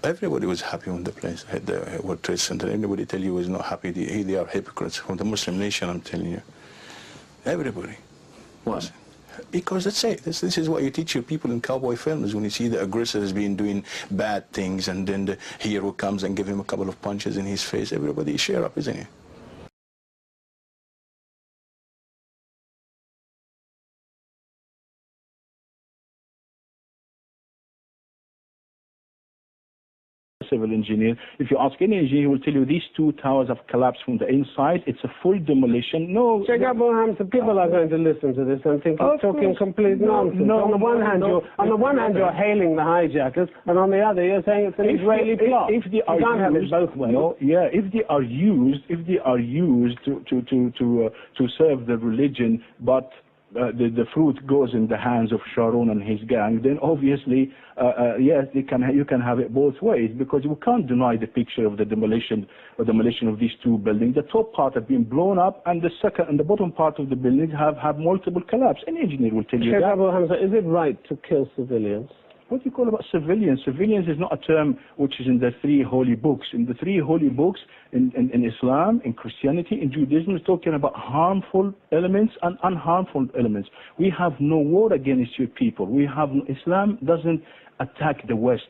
Everybody was happy when the place hit the World Trade Center. Anybody tell you was not happy, they are hypocrites. From the Muslim nation, I'm telling you. Everybody. Why? Because that's it. This is what you teach your people in cowboy films. When you see the aggressor has been doing bad things, and then the hero comes and give him a couple of punches in his face, everybody cheer up, isn't it? Civil engineer. If you ask any engineer, he will tell you these two towers have collapsed from the inside. It's a full demolition. No. Sheikh Abu Hamza, people are going to listen to this and think you're talking complete nonsense. On the one hand, you're hailing the hijackers, and on the other, you're saying it's an Israeli plot. If they are you can't have it both ways. No, yeah. If they are used to serve the religion, but the fruit goes in the hands of Sharon and his gang, then obviously, yes, you can have it both ways, because you can't deny the picture of the demolition of these two buildings. The top part have been blown up, and the second and the bottom part of the buildings have multiple collapse. Any engineer will tell you that. Abu Hamza, is it right to kill civilians? What do you call about civilians? Civilians is not a term which is in the three holy books. In the three holy books, in Islam, in Christianity, in Judaism, it's talking about harmful elements and unharmful elements. We have no war against your people. Islam doesn't attack the West.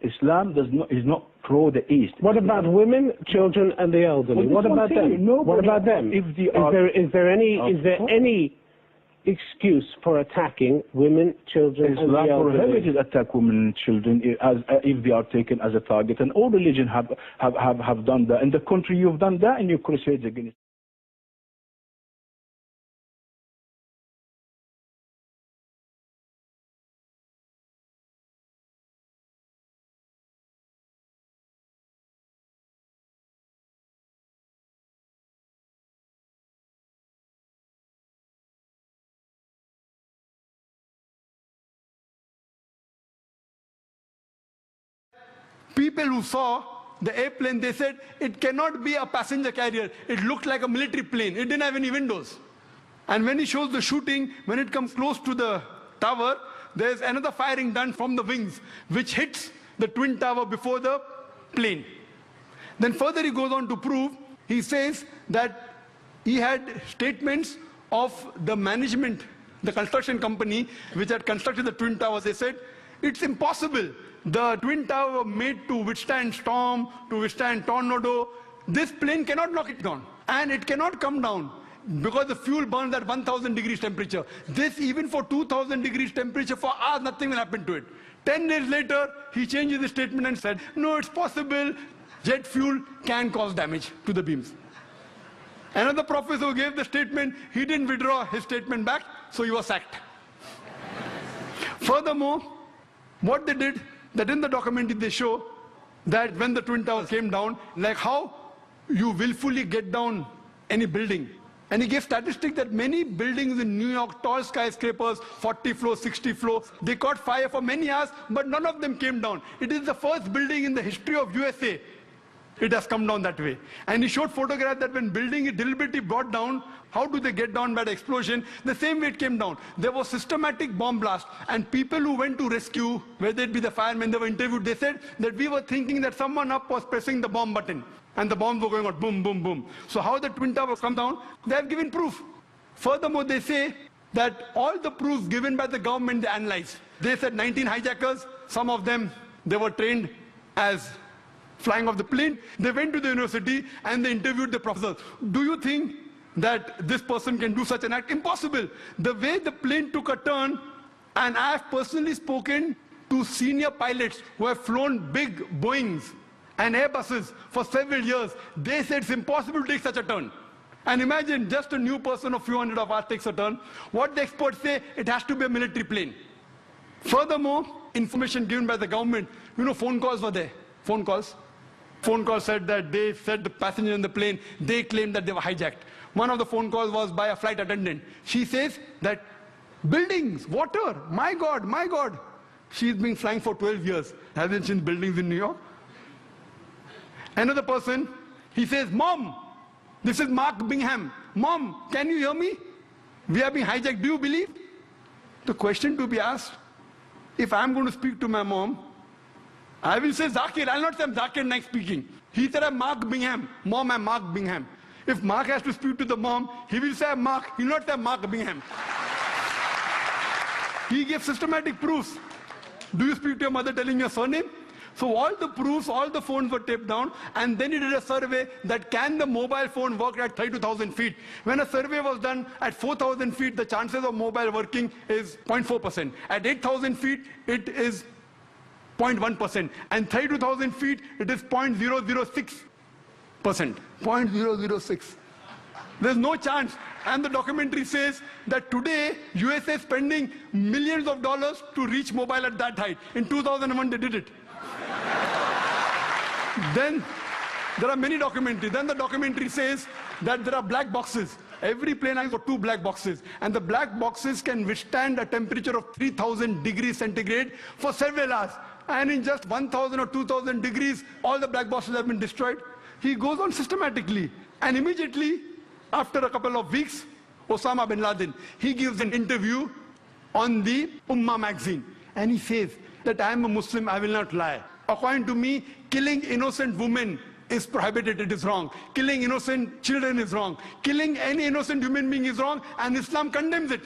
Islam is not pro the East. What about women, children, and the elderly? Well, what about them? What about them? Is there any excuse for attacking women, children, and the elderly? Islam prohibits attack women and children if they are taken as a target, and all religions have done that. In the country, you've done that in your crusades against. People who saw the airplane, they said, it cannot be a passenger carrier. It looked like a military plane. It didn't have any windows. And when he shows the shooting, when it comes close to the tower, there's another firing done from the wings, which hits the twin tower before the plane. Then further he goes on to prove, he says that he had statements of the management, the construction company, which had constructed the twin towers. They said, it's impossible. The twin tower were made to withstand storm, to withstand tornado. This plane cannot knock it down. And it cannot come down because the fuel burns at 1,000 degrees temperature. This, even for 2,000 degrees temperature, for hours, nothing will happen to it. 10 days later, he changes his statement and said, no, it's possible. Jet fuel can cause damage to the beams. Another professor who gave the statement, he didn't withdraw his statement back, so he was sacked. Furthermore, what they did, that in the documentary they show that when the Twin Towers came down, like how you willfully get down any building. And he gave statistics that many buildings in New York, tall skyscrapers, 40 floors, 60 floors, they caught fire for many hours, but none of them came down. It is the first building in the history of USA. It has come down that way. And he showed photographs that when building is deliberately brought down, how do they get down by the explosion? The same way it came down. There was systematic bomb blast. And people who went to rescue, whether it be the firemen, they were interviewed, they said that we were thinking that someone up was pressing the bomb button. And the bombs were going out, boom, boom, boom. So how the Twin Towers come down? They have given proof. Furthermore, they say that all the proofs given by the government, they analyzed. They said 19 hijackers, some of them, they were trained as flying off the plane. They went to the university and they interviewed the professors. Do you think that this person can do such an act? Impossible. The way the plane took a turn, and I have personally spoken to senior pilots who have flown big Boeings and Airbuses for several years. They said it's impossible to take such a turn. And imagine just a new person of few hundred of us takes a turn. What the experts say, it has to be a military plane. Furthermore, information given by the government, phone calls were there. Phone calls said that they said the passenger in the plane, they claimed that they were hijacked. One of the phone calls was by a flight attendant. She says that buildings, water, my God, my God. She's been flying for 12 years. Hasn't seen buildings in New York? Another person, he says, Mom, this is Mark Bingham. Mom, can you hear me? We are being hijacked. Do you believe? The question to be asked, if I'm going to speak to my mom, I will say Zakir. I'll not say I'm Zakir Naik speaking. He said I'm Mark Bingham. Mom, I'm Mark Bingham. If Mark has to speak to the mom, he will say I'm Mark. He will not say I'm Mark Bingham. He gives systematic proofs. Do you speak to your mother telling your surname? So all the proofs, all the phones were taped down, and then he did a survey that can the mobile phone work at 32,000 feet. When a survey was done at 4,000 feet, the chances of mobile working is 0.4%. At 8,000 feet, it is 0.1%. And 32,000 feet, it is 0.006%. 0.006. There's no chance. And the documentary says that today, USA is spending millions of dollars to reach mobile at that height. In 2001, they did it. Then there are many documentaries. Then the documentary says that there are black boxes. Every plane has got 2 black boxes. And the black boxes can withstand a temperature of 3,000 degrees centigrade for several hours. And in just 1,000 or 2,000 degrees, all the black boxes have been destroyed. He goes on systematically. And immediately, after a couple of weeks, Osama bin Laden, he gives an interview on the Ummah magazine. And he says that I am a Muslim, I will not lie. According to me, killing innocent women is prohibited, it is wrong. Killing innocent children is wrong. Killing any innocent human being is wrong, and Islam condemns it.